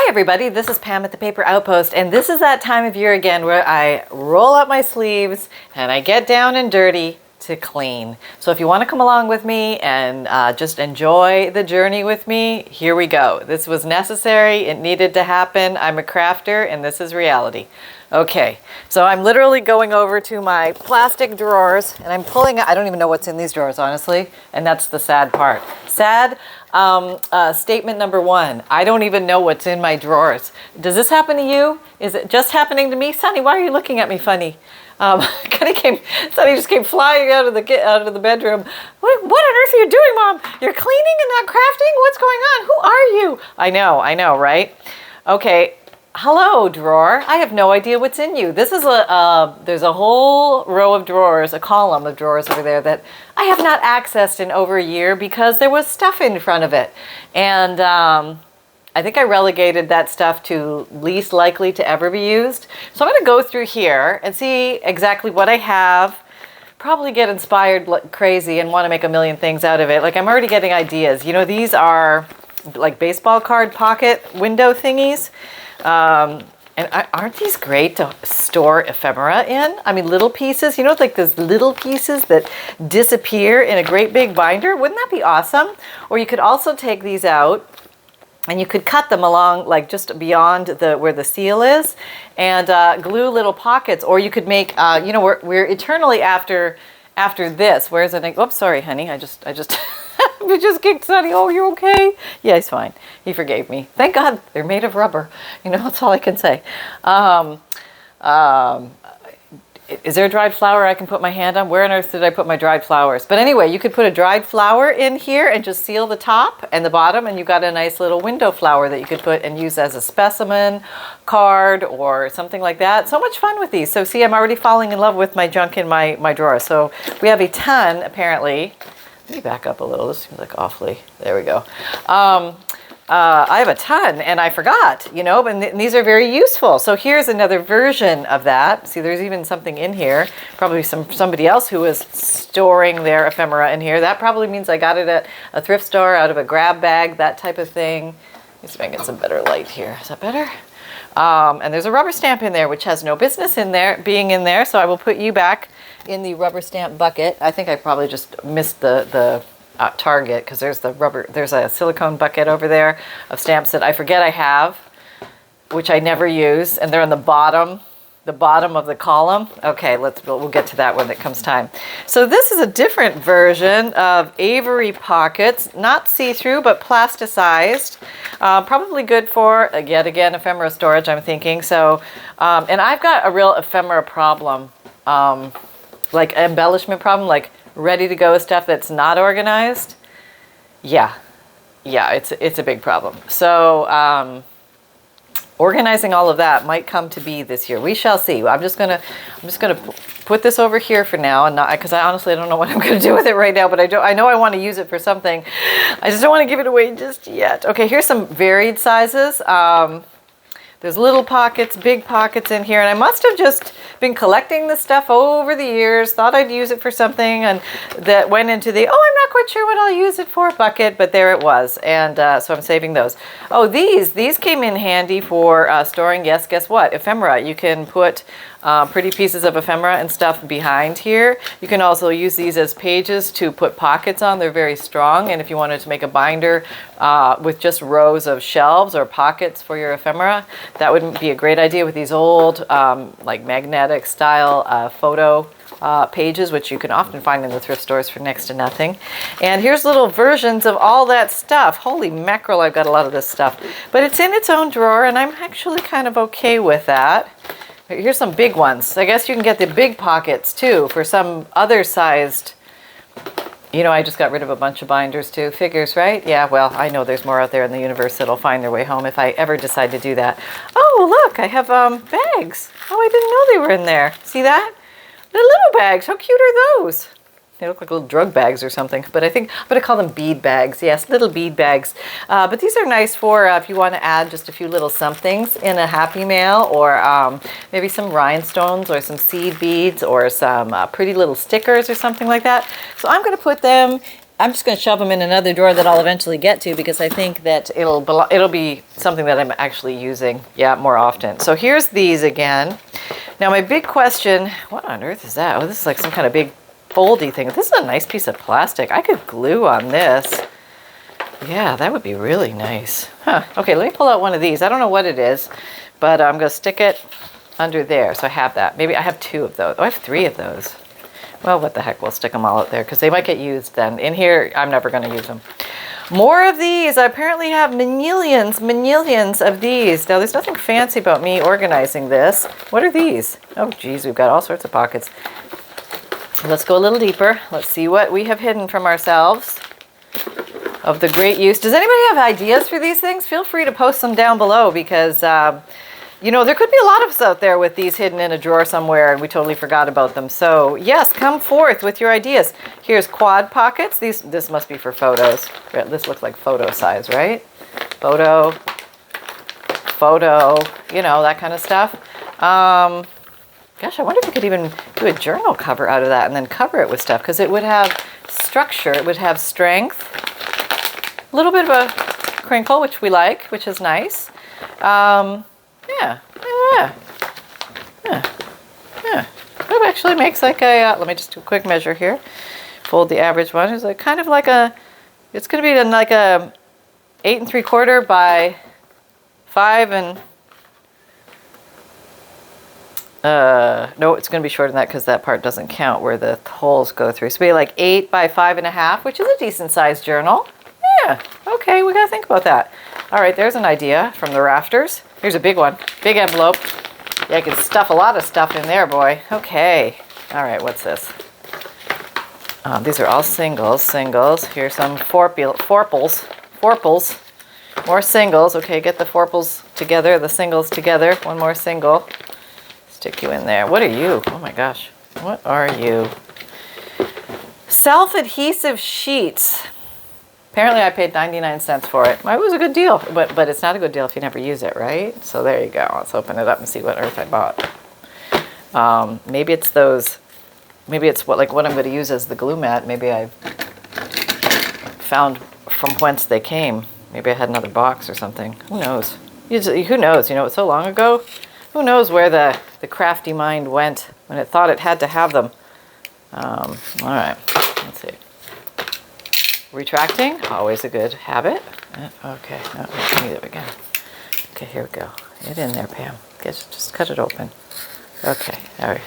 Hi everybody, this is Pam at the Paper Outpost, and this is that time of year again where I roll up my sleeves and I get down and dirty to clean. So if you want to come along with me and just enjoy the journey with me, here we go. This was necessary, it needed to happen. I'm a crafter and this is reality. Okay, so I'm literally going over to my plastic drawers and I'm pulling, I don't even know what's in these drawers, honestly, and that's the sad part. Sad, statement number one, I don't even know what's in my drawers. Does this happen to you? Is it just happening to me? Sonny, why are you looking at me funny? Sonny just came flying out of the bedroom. What on earth are you doing, Mom? You're cleaning and not crafting? What's going on? Who are you? I know, right? Okay. Hello, drawer. I have no idea what's in you. This is there's a whole row of drawers, a column of drawers over there that I have not accessed in over a year because there was stuff in front of it. And I think I relegated that stuff to least likely to ever be used. So I'm going to go through here and see exactly what I have. Probably get inspired like crazy and want to make a million things out of it. Like I'm already getting ideas. You know, these are like baseball card pocket window thingies. And aren't these great to store ephemera in? I mean, little pieces, you know, like those little pieces that disappear in a great big binder. Wouldn't that be awesome? Or you could also take these out and you could cut them along like just beyond where the seal is and glue little pockets. Or you could make, you know, we're eternally after this. Where's it? Oops, sorry, honey. I just we just kicked Sonny. Oh, you okay? Yeah, he's fine. He forgave me. Thank God they're made of rubber. You know, that's all I can say. Is there a dried flower I can put my hand on? Where on earth did I put my dried flowers? But anyway, you could put a dried flower in here and just seal the top and the bottom, and you've got a nice little window flower that you could put and use as a specimen card or something like that. So much fun with these. So see, I'm already falling in love with my junk in my drawer. So we have a ton, apparently. Let me back up a little. This seems like awfully. There we go. I have a ton and I forgot, you know, and these are very useful. So here's another version of that. See, there's even something in here. Probably somebody else who was storing their ephemera in here. That probably means I got it at a thrift store out of a grab bag, that type of thing. Let me see if I can get some better light here. Is that better? And there's a rubber stamp in there, which has no business being in there. So I will put you back in the rubber stamp bucket. I think I probably just missed the target because there's a silicone bucket over there of stamps that I forget I have, which I never use, and they're on the bottom of the column. Okay, we'll get to that when it comes time. So this is a different version of Avery pockets, not see-through but plasticized. Probably good for yet again ephemera storage, I'm thinking. So, and I've got a real ephemera problem. Like embellishment problem, like ready to go stuff that's not organized. Yeah, it's a big problem. So organizing all of that might come to be this year. We shall see. I'm just gonna put this over here for now, and not because I honestly don't know what I'm gonna do with it right now. But I know I want to use it for something. I just don't want to give it away just yet. Okay, here's some varied sizes. There's little pockets, big pockets in here, and I must have just been collecting this stuff over the years, thought I'd use it for something, and that went into the, oh, I'm not quite sure what I'll use it for bucket, but there it was, and so I'm saving those. Oh, these came in handy for storing, yes, guess what, ephemera. You can put pretty pieces of ephemera and stuff behind here. You can also use these as pages to put pockets on. They're very strong, and if you wanted to make a binder with just rows of shelves or pockets for your ephemera, that would be a great idea with these old like magnetic style photo pages, which you can often find in the thrift stores for next to nothing. And here's little versions of all that stuff. Holy mackerel, I've got a lot of this stuff. But it's in its own drawer, and I'm actually kind of okay with that. Here's some big ones. I guess you can get the big pockets too for some other sized. You know, I just got rid of a bunch of binders too. Figures, right? Yeah, well, I know there's more out there in the universe that'll find their way home if I ever decide to do that. Oh, look, I have bags. Oh, I didn't know they were in there. See that? They're little bags. How cute are those? They look like little drug bags or something, but I think I'm going to call them bead bags. Yes, little bead bags. But these are nice for if you want to add just a few little somethings in a Happy Mail, or maybe some rhinestones or some seed beads or some pretty little stickers or something like that. So I'm going to put them I'm just going to shove them in another drawer that I'll eventually get to because I think that it'll be something that I'm actually using, more often. So here's these again. Now my big question, what on earth is that? Oh, this is like some kind of big foldy thing. This is a nice piece of plastic. I could glue on this. Yeah, that would be really nice. Huh. Okay, let me pull out one of these. I don't know what it is, but I'm going to stick it under there. So I have that. Maybe I have 2 of those. Oh, I have 3 of those. Well, what the heck, we'll stick them all out there because they might get used then. In here, I'm never going to use them. More of these. I apparently have millions of these. Now, there's nothing fancy about me organizing this. What are these? Oh, geez, we've got all sorts of pockets. Let's go a little deeper. Let's see what we have hidden from ourselves of the great use. Does anybody have ideas for these things? Feel free to post them down below because... you know, there could be a lot of us out there with these hidden in a drawer somewhere and we totally forgot about them. So yes, come forth with your ideas. Here's quad pockets. This must be for photos. This looks like photo size, right? Photo, you know, that kind of stuff. Gosh, I wonder if you could even do a journal cover out of that and then cover it with stuff because it would have structure, it would have strength, a little bit of a crinkle, which we like, which is nice. Yeah. That actually makes like a, let me just do a quick measure here. Fold the average one. It's like kind of like a, it's going to be like a 8 3/4 by 5 and, no, it's going to be shorter than that because that part doesn't count where the holes go through. So it'll be like 8 by 5.5, which is a decent sized journal. Yeah, okay, we got to think about that. All right, there's an idea from the rafters. Here's a big one, big envelope. Yeah, I can stuff a lot of stuff in there, boy. Okay, all right, what's this? These are all singles. Here's some forples. More singles. Okay, get the forples together, the singles together. One more single. Stick you in there. What are you? Oh my gosh, what are you? Self-adhesive sheets. Apparently I paid 99 cents for it. It was a good deal, but it's not a good deal if you never use it, right? So there you go. Let's open it up and see what earth I bought. Maybe it's those, maybe it's what I'm going to use as the glue mat. Maybe I found from whence they came. Maybe I had another box or something. Who knows? Who knows? You know, it's so long ago. Who knows where the crafty mind went when it thought it had to have them. All right, let's see. Retracting, always a good habit. Okay, no, let me do it again. Okay, here we go. Get in there, Pam. Just cut it open. Okay, all right.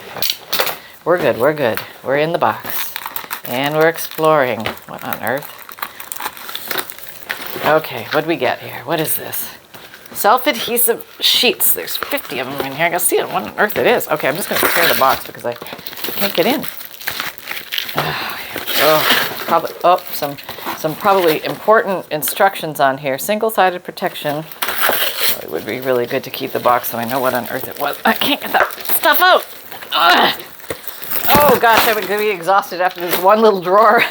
We're good. We're in the box. And we're exploring. What on earth? Okay, what do we get here? What is this? Self-adhesive sheets. There's 50 of them in here. I gotta see what on earth it is. Okay, I'm just gonna tear the box because I can't get in. Probably some probably important instructions on here. Single-sided protection. Oh, it would be really good to keep the box so I know what on earth it was. I can't get that stuff out. Ugh. Oh gosh, I'm going to be exhausted after this one little drawer.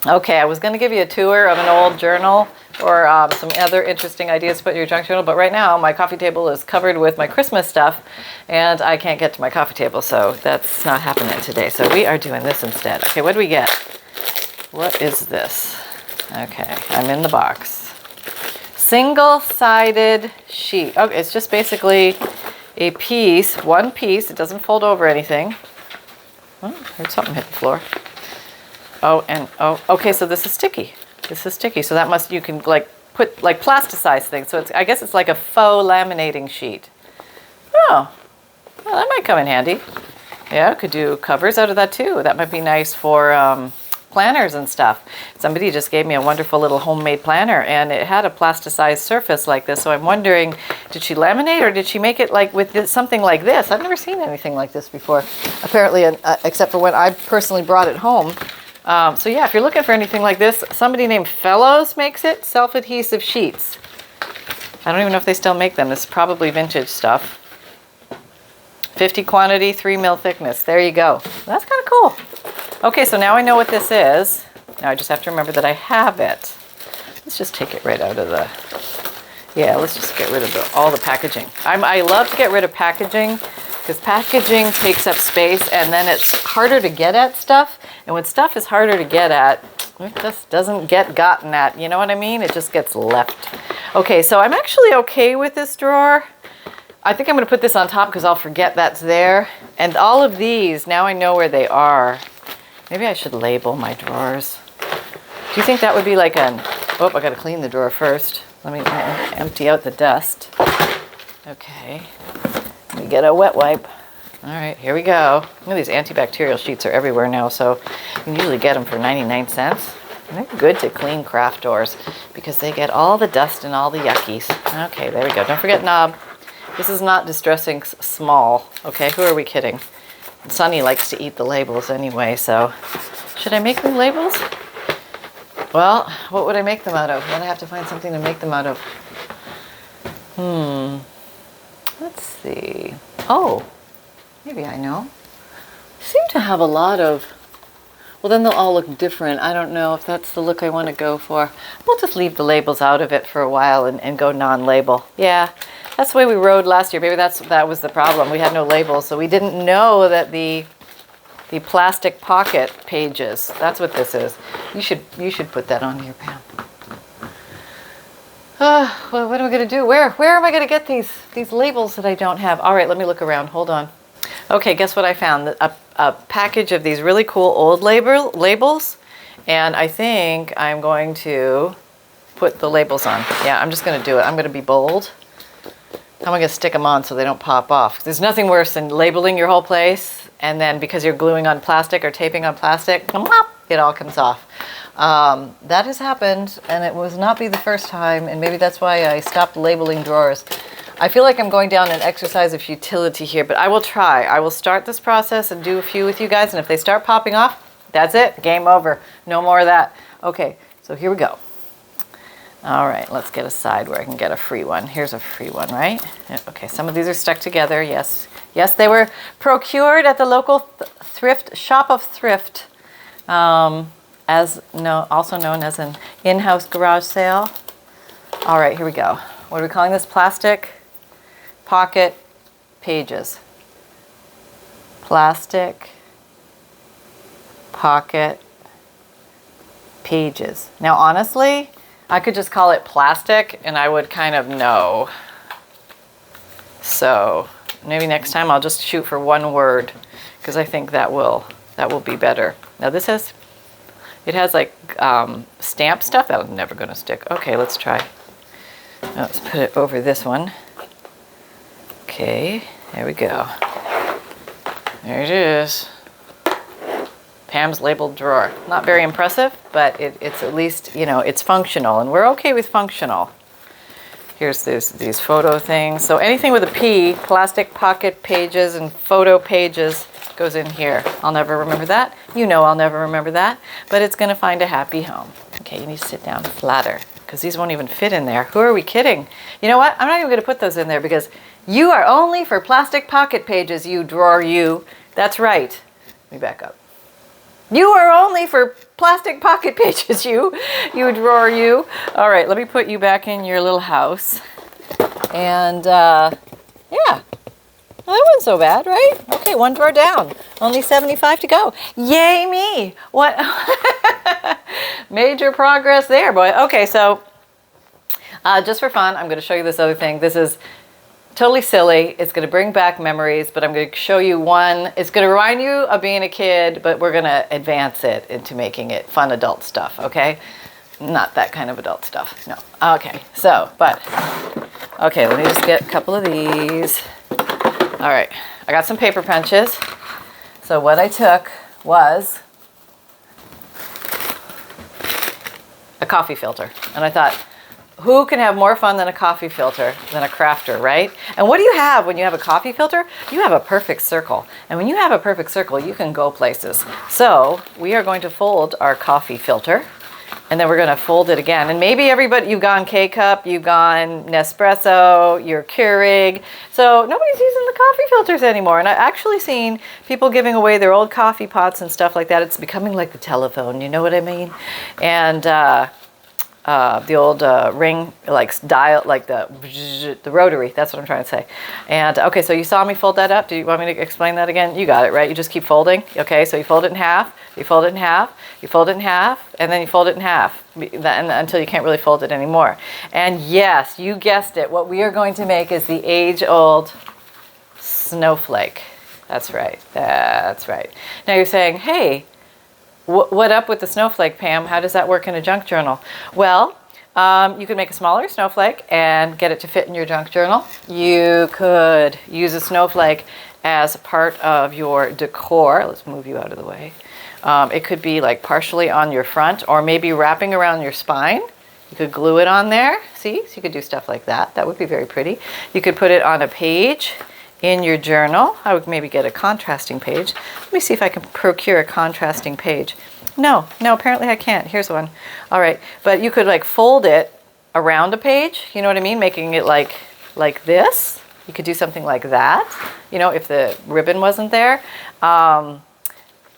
Okay, I was going to give you a tour of an old journal or some other interesting ideas to put in your junk journal, but right now my coffee table is covered with my Christmas stuff and I can't get to my coffee table, so that's not happening today. So we are doing this instead. Okay, what do we get? What is this? Okay, I'm in the box. Single-sided sheet. Okay, it's just basically a piece, one piece. It doesn't fold over anything. Oh, heard something hit the floor. Okay, so this is sticky. So that must, you can like put like plasticize things. So I guess it's like a faux laminating sheet. Oh, well, that might come in handy. Yeah, could do covers out of that too. That might be nice for planners and stuff. Somebody just gave me a wonderful little homemade planner and it had a plasticized surface like this. So I'm wondering, did she laminate or did she make it like with something like this? I've never seen anything like this before, apparently, except for when I personally brought it home. So yeah, if you're looking for anything like this, somebody named Fellows makes it, self-adhesive sheets. I don't even know if they still make them. This is probably vintage stuff. 50 quantity, 3 mil thickness. There you go. That's kind of cool. Okay, so now I know what this is. Now I just have to remember that I have it. Let's just take it right out of the, yeah, let's just get rid of all the packaging. I love to get rid of packaging because packaging takes up space and then it's harder to get at stuff. And when stuff is harder to get at, it just doesn't get gotten at. You know what I mean? It just gets left. Okay, so I'm actually okay with this drawer. I think I'm going to put this on top because I'll forget that's there. And all of these, now I know where they are. Maybe I should label my drawers. Do you think that would be like an... Oh, I got to clean the drawer first. Let me empty out the dust. Okay. Let me get a wet wipe. All right, here we go. You know, these antibacterial sheets are everywhere now, so you can usually get them for 99 cents. And they're good to clean craft doors because they get all the dust and all the yuckies. Okay, there we go. Don't forget knob. This is not Distressing Small. Okay, who are we kidding? Sunny likes to eat the labels anyway, so should I make new labels? Well, what would I make them out of? Then I have to find something to make them out of. Let's see. Oh, maybe I know. I seem to have a lot of... Well, then they'll all look different. I don't know if that's the look I want to go for. We'll just leave the labels out of it for a while and go non-label. Yeah, that's the way we rode last year. Maybe that was the problem. We had no labels, so we didn't know that the plastic pocket pages, that's what this is. You should put that on here, Pam. Well, what am I going to do? Where am I going to get these labels that I don't have? All right, let me look around. Hold on. Okay, guess what I found? A package of these really cool old labels, and I think I'm going to put the labels on. Yeah, I'm just going to do it. I'm going to be bold. How am I going to stick them on so they don't pop off? There's nothing worse than labeling your whole place, and then because you're gluing on plastic or taping on plastic, it all comes off. That has happened, and it was not be the first time, and maybe that's why I stopped labeling drawers. I feel like I'm going down an exercise of futility here, but I will try. I will start this process and do a few with you guys, and if they start popping off, that's it. Game over. No more of that. Okay, so here we go. All right, let's get a side where I can get a free one. Here's a free one, right? Okay, some of these are stuck together, yes. Yes, they were procured at the local thrift, shop of thrift, also known as an in-house garage sale. All right, here we go. What are we calling this? Plastic pocket pages. Plastic pocket pages. Now, honestly, I could just call it plastic and I would kind of know. So maybe next time I'll just shoot for one word because I think that will be better. Now this has, it has like stamp stuff. That's never going to stick. Okay, let's try. Let's put it over this one. Okay, there we go. There it is. Pam's labeled drawer. Not very impressive, but it's at least, you know, it's functional, and we're okay with functional. Here's these photo things. So anything with a P, plastic pocket pages and photo pages, goes in here. I'll never remember that. You know I'll never remember that, but it's going to find a happy home. Okay, you need to sit down flatter because these won't even fit in there. Who are we kidding? You know what? I'm not even going to put those in there because you are only for plastic pocket pages, you drawer, you. That's right. Let me back up. You are only for plastic pocket pages, you drawer, you. All right, let me put you back in your little house. And yeah, well, that wasn't so bad, right? Okay, one drawer down. Only 75 to go. Yay me! What? Major progress there, boy. Okay, so just for fun, I'm going to show you this other thing. This is totally silly. It's going to bring back memories, but I'm going to show you one. It's going to remind you of being a kid, but we're going to advance it into making it fun adult stuff, okay? Not that kind of adult stuff, no. Okay, so, okay, let me just get a couple of these. All right, I got some paper punches. So what I took was a coffee filter, and I thought, who can have more fun than a coffee filter than a crafter, right? And what do you have when you have a coffee filter? You have a perfect circle. And when you have a perfect circle, you can go places. So we are going to fold our coffee filter, and then we're going to fold it again. And maybe everybody, you've gone K-Cup, you've gone Nespresso, you're Keurig. So nobody's using the coffee filters anymore. And I've actually seen people giving away their old coffee pots and stuff like that. It's becoming like the telephone, you know what I mean? And ring, like dial, like the rotary. That's what I'm trying to say. And okay, so you saw me fold that up. Do you want me to explain that again? You got it, right? You just keep folding. Okay, so you fold it in half, you fold it in half, you fold it in half, and then you fold it in half until you can't really fold it anymore. And yes, you guessed it. What we are going to make is the age-old snowflake. That's right. That's right. Now you're saying, hey, what up with the snowflake, Pam? How does that work in a junk journal? Well, you could make a smaller snowflake and get it to fit in your junk journal. You could use a snowflake as part of your decor. Let's move you out of the way. It could be like partially on your front or maybe wrapping around your spine. You could glue it on there. See? So you could do stuff like that. That would be very pretty. You could put it on a page in your journal. I would maybe get a contrasting page. Let me see if I can procure a contrasting page. No, apparently I can't. Here's one. All right, but you could like fold it around a page, you know what I mean? Making it like this. You could do something like that, you know, if the ribbon wasn't there.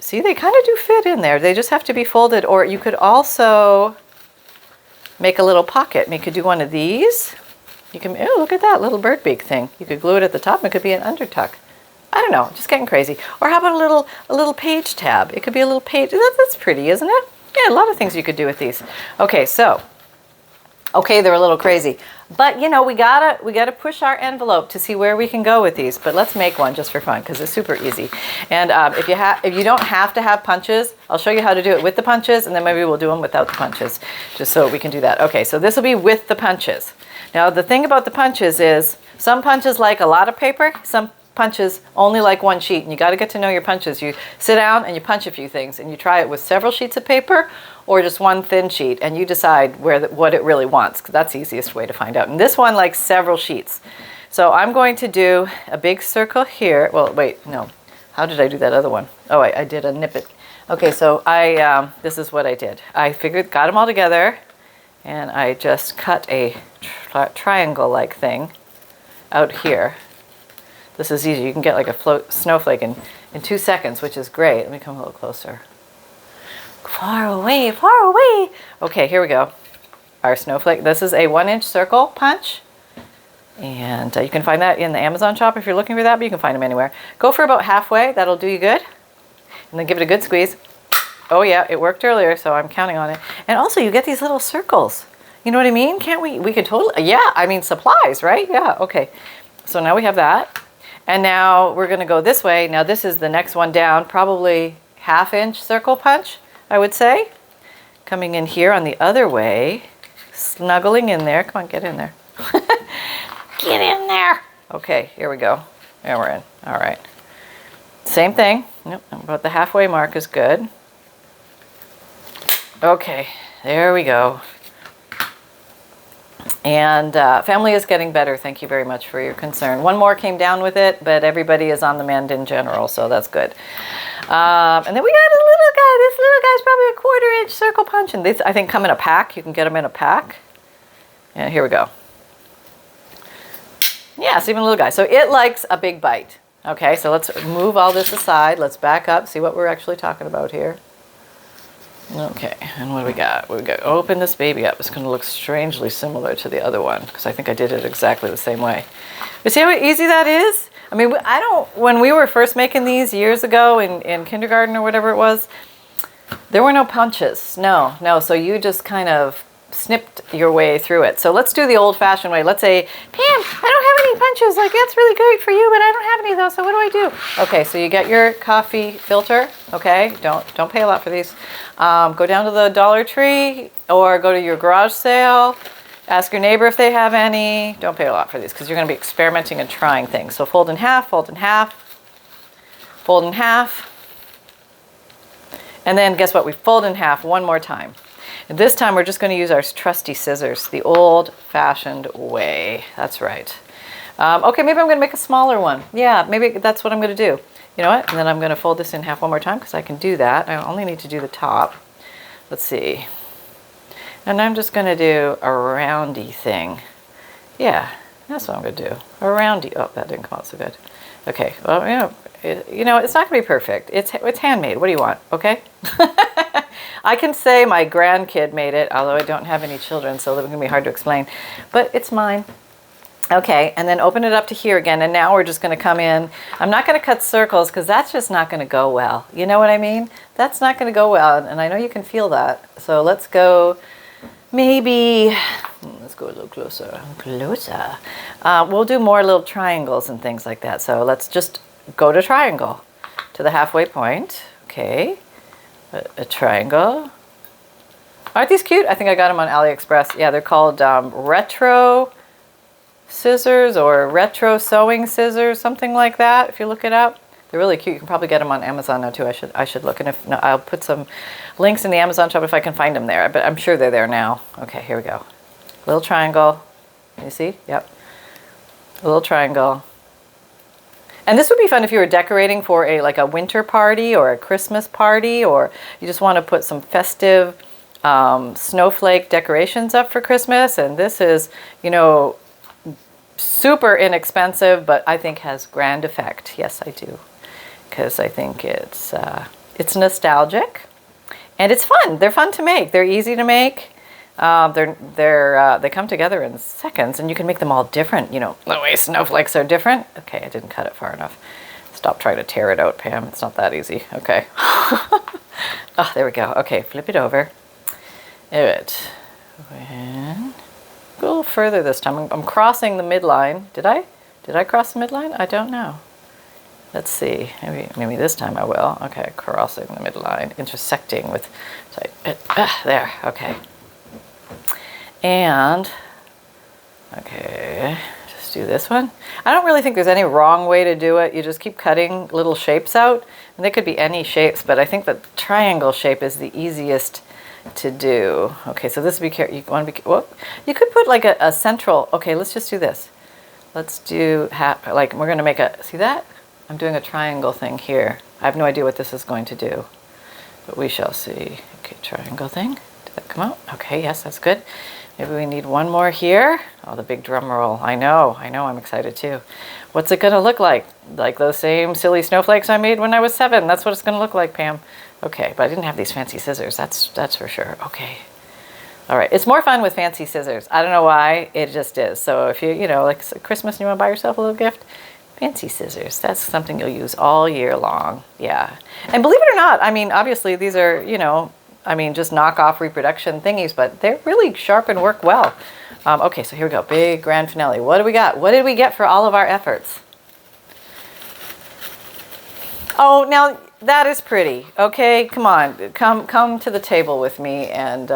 See, they kind of do fit in there. They just have to be folded. Or you could also make a little pocket. You could do one of these. You can, oh, look at that little bird beak thing. You could glue it at the top. It could be an undertuck. I don't know, just getting crazy. Or how about a little page tab? It could be a little page. That's pretty, isn't it? Yeah, a lot of things you could do with these. Okay, so, okay, they're a little crazy, but you know, we gotta push our envelope to see where we can go with these. But let's make one just for fun because it's super easy. And if you don't have to have punches, I'll show you how to do it with the punches, and then maybe we'll do them without the punches, just so we can do that. Okay, so this will be with the punches. Now, the thing about the punches is some punches like a lot of paper, some punches only like one sheet, and you got to get to know your punches. You sit down and you punch a few things, and you try it with several sheets of paper or just one thin sheet, and you decide what it really wants, because that's the easiest way to find out. And this one likes several sheets. So I'm going to do a big circle here. Well, wait, no. How did I do that other one? Oh, I did a nip it. Okay, so this is what I did. I got them all together, and I just cut a triangle-like thing out here. This is easy. You can get like a snowflake in 2 seconds, which is great. Let me come a little closer. Far away, far away. Okay, here we go. Our snowflake. This is a 1-inch circle punch. And you can find that in the Amazon shop if you're looking for that, but you can find them anywhere. Go for about halfway. That'll do you good. And then give it a good squeeze. Oh yeah, it worked earlier, so I'm counting on it. And also, you get these little circles. You know what I mean? Can't we? We could totally, yeah, I mean, supplies, right? Yeah, okay. So now we have that. And now we're gonna go this way. Now this is the next one down, probably 1/2-inch circle punch, I would say. Coming in here on the other way, snuggling in there. Come on, get in there. Get in there. Okay, here we go. There we're in, all right. Same thing, yep, about the halfway mark is good. Okay, there we go. And family is getting better. Thank you very much for your concern. One more came down with it, but everybody is on the mend in general, so that's good. And then we got a little guy. This little guy's probably a 1/4-inch circle punch. And these, I think, come in a pack. You can get them in a pack. And here we go. Yes, even a little guy. So it likes a big bite. Okay, so let's move all this aside. Let's back up, see what we're actually talking about here. Okay, and what do we got? We got open this baby up. It's going to look strangely similar to the other one because I think I did it exactly the same way. But see how easy that is? I mean, when we were first making these years ago in kindergarten or whatever it was, there were no punches. No. So you just kind of snipped your way through it. So let's do the old-fashioned way. Let's say, Pam, I don't have any punches. Like, that's really great for you, but I don't have any of those. So what do I do? Okay, so you get your coffee filter. Okay, don't pay a lot for these. Go down to the Dollar Tree or go to your garage sale. Ask your neighbor if they have any. Don't pay a lot for these because you're going to be experimenting and trying things. So fold in half, fold in half, fold in half. And then guess what? We fold in half one more time. And this time we're just going to use our trusty scissors, the old-fashioned way. That's right. Okay, maybe I'm going to make a smaller one. Yeah, maybe that's what I'm going to do. You know what? And then I'm going to fold this in half one more time because I can do that. I only need to do the top. Let's see. And I'm just going to do a roundy thing. Yeah, That's what I'm going to do. Around you. Oh, that didn't come out so good. Okay. Well, it's not going to be perfect. It's handmade. What do you want? Okay. I can say my grandkid made it, although I don't have any children, so it's going to be hard to explain. But it's mine. Okay, and then open it up to here again, and now we're just going to come in. I'm not going to cut circles because that's just not going to go well. You know what I mean? That's not going to go well, and I know you can feel that. So let's go maybe, let's go a little closer. We'll do more little triangles and things like that. So let's just go to triangle, to the halfway point. Okay, a triangle. Aren't these cute? I think I got them on AliExpress. Yeah, they're called retro scissors or retro sewing scissors, something like that. If you look it up, they're really cute. You can probably get them on Amazon now too. I should look, and if no, I'll put some links in the Amazon shop if I can find them there. But I'm sure they're there now. Okay, here we go. Little triangle. You see? Yep. A little triangle. And this would be fun if you were decorating for like a winter party or a Christmas party, or you just want to put some festive snowflake decorations up for Christmas. And this is, super inexpensive, but I think has grand effect. Yes, I do, because I think it's nostalgic, and it's fun. They're fun to make. They're easy to make. They come together in seconds, and you can make them all different. The way snowflakes are different. Okay, I didn't cut it far enough. Stop trying to tear it out, Pam. It's not that easy. Okay. Oh, there we go. Okay, flip it over. Go a little further this time. I'm crossing the midline. Did I cross the midline? I don't know. Let's see. Maybe this time I will. Okay, crossing the midline, intersecting with. There. Okay. And okay, just do this one. I don't really think there's any wrong way to do it. You just keep cutting little shapes out, and they could be any shapes, but I think the triangle shape is the easiest to do. Okay, so this would be careful. You want to be, whoop. You could put like a central. Okay, let's just do this. Let's do we're going to make see that? I'm doing a triangle thing here. I have no idea what this is going to do, but we shall see. Okay, triangle thing. Did that come out? Okay, yes, that's good. Maybe we need one more here. Oh, the big drum roll. I know, I'm excited too. What's it going to look like? Like those same silly snowflakes I made when I was 7. That's what it's going to look like, Pam. Okay, but I didn't have these fancy scissors. That's for sure. Okay. All right. It's more fun with fancy scissors. I don't know why. It just is. So if you, like Christmas and you want to buy yourself a little gift, fancy scissors. That's something you'll use all year long. Yeah. And believe it or not, obviously these are, just knockoff reproduction thingies, but they're really sharp and work well. Okay, so here we go. Big grand finale. What do we got? What did we get for all of our efforts? Oh, now that is pretty. Okay, come on. Come to the table with me, and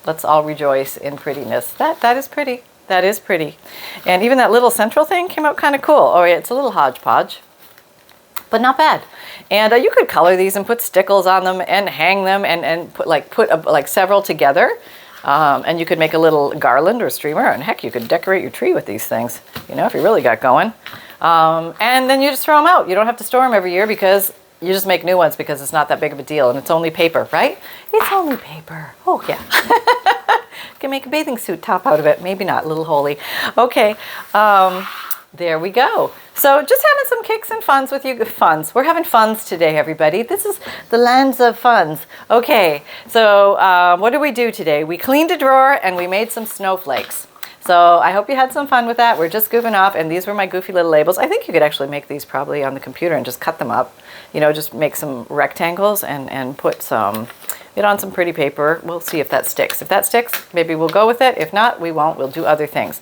let's all rejoice in prettiness. That is pretty. That is pretty. And even that little central thing came out kind of cool. Oh yeah, it's a little hodgepodge, but not bad. And you could color these and put stickles on them and hang them and put several together. And you could make a little garland or streamer, and heck, you could decorate your tree with these things, if you really got going. And then you just throw them out. You don't have to store them every year because you just make new ones because it's not that big of a deal, and it's only paper, right? It's only paper. Oh, yeah. You can make a bathing suit top out of it. Maybe not, a little holy. Okay, there we go. So just having some kicks and funs with you. Funs. We're having funs today, everybody. This is the lands of funs. Okay, so what did we do today? We cleaned a drawer and we made some snowflakes. So I hope you had some fun with that. We're just goofing off, and these were my goofy little labels. I think you could actually make these probably on the computer and just cut them up. Just make some rectangles and put it on some pretty paper. We'll see if that sticks. If that sticks, maybe we'll go with it. If not, we won't. We'll do other things.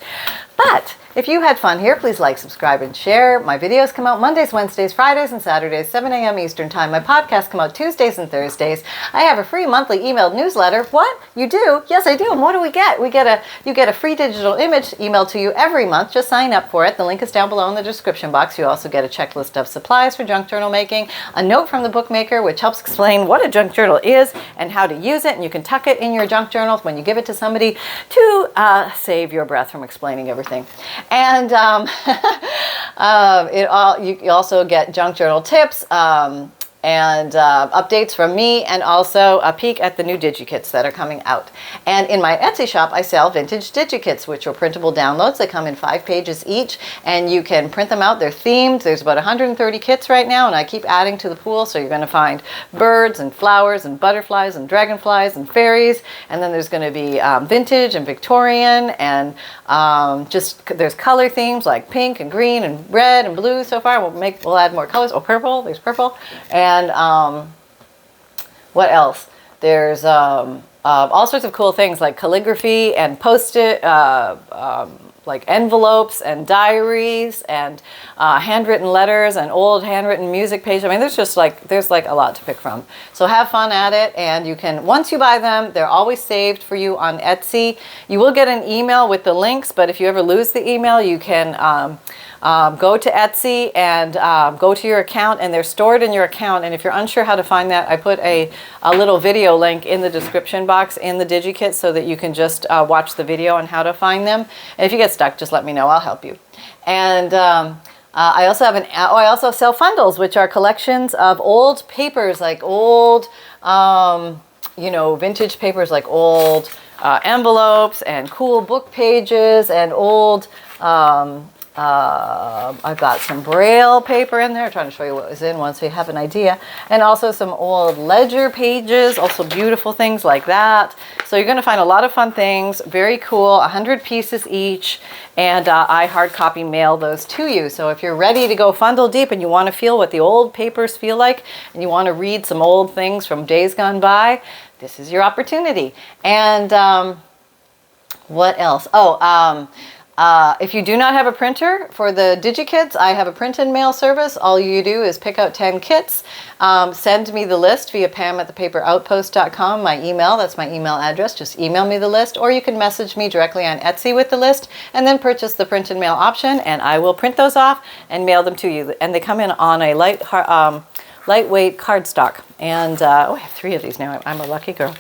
But if you had fun here, please like, subscribe, and share. My videos come out Mondays, Wednesdays, Fridays, and Saturdays, 7 a.m. Eastern Time. My podcasts come out Tuesdays and Thursdays. I have a free monthly emailed newsletter. What? You do? Yes, I do. And what do we get? You get a free digital image emailed to you every month. Just sign up for it. The link is down below in the description box. You also get a checklist of supplies for junk journal making, a note from the bookmaker, which helps explain what a junk journal is and how to use it. And you can tuck it in your junk journal when you give it to somebody to save your breath from explaining everything. And you also get junk journal tips, and updates from me, and also a peek at the new Digikits that are coming out. And in my Etsy shop, I sell Vintage Digikits, which are printable downloads. They come in 5 pages each, and you can print them out. They're themed. There's about 130 kits right now, and I keep adding to the pool, so you're going to find birds and flowers and butterflies and dragonflies and fairies, and then there's going to be vintage and Victorian, and there's color themes like pink and green and red and blue so far. We'll add more colors. Oh, purple. There's purple. And what else? There's all sorts of cool things like calligraphy and post-it, like envelopes and diaries and handwritten letters and old handwritten music pages. I mean, there's like a lot to pick from. So have fun at it, and you can, once you buy them, they're always saved for you on Etsy. You will get an email with the links, but if you ever lose the email, you can go to Etsy and go to your account, and they're stored in your account. And if you're unsure how to find that, I put a little video link in the description box in the Digikit so that you can just watch the video on how to find them. And if you get stuck, just let me know. I'll help you. And I also have I also sell FUNDLEs, which are collections of old papers, like old, vintage papers, like old envelopes and cool book pages and old. I've got some Braille paper in there. I'm trying to show you what was in one so you have an idea. And also some old ledger pages, also beautiful things like that. So you're going to find a lot of fun things. Very cool, 100 pieces each. And I hard copy mail those to you. So if you're ready to go fundle deep and you want to feel what the old papers feel like, and you want to read some old things from days gone by, this is your opportunity. And what else? If you do not have a printer for the Digikits, I have a print and mail service. All you do is pick out 10 kits, send me the list via pam@thepaperoutpost.com, my email. That's my email address. Just email me the list, or you can message me directly on Etsy with the list, and then purchase the print and mail option, and I will print those off and mail them to you. And they come in on a lightweight cardstock. And I have 3 of these now. I'm a lucky girl.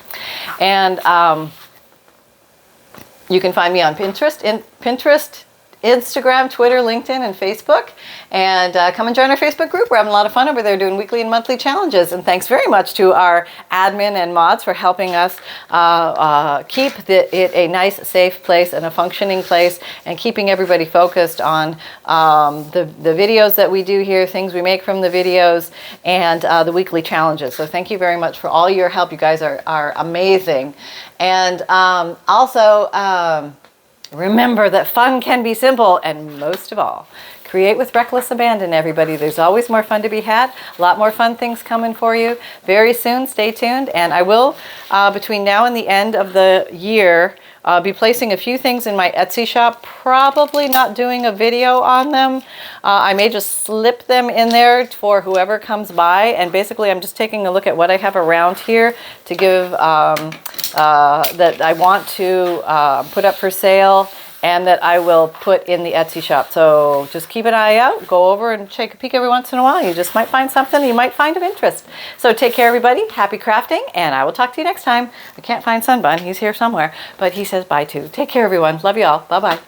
And you can find me on Pinterest, Instagram, Twitter, LinkedIn, and Facebook. And come and join our Facebook group. We're having a lot of fun over there doing weekly and monthly challenges. And thanks very much to our admin and mods for helping us keep it a nice, safe place and a functioning place, and keeping everybody focused on the videos that we do here, things we make from the videos, and the weekly challenges. So thank you very much for all your help. You guys are amazing. And also, remember that fun can be simple, and most of all, create with reckless abandon, everybody. There's always more fun to be had. A lot more fun things coming for you very soon. Stay tuned. And I will, between now and the end of the year, be placing a few things in my Etsy shop, probably not doing a video on them. I may just slip them in there for whoever comes by. And basically, I'm just taking a look at what I have around here to give, that I want to put up for sale, and that I will put in the Etsy shop. So just keep an eye out. Go over and take a peek every once in a while. You just might find something you might find of interest. So take care, everybody. Happy crafting, and I will talk to you next time. I can't find Sunbun. He's here somewhere, but he says bye too. Take care, everyone. Love you all. Bye-bye.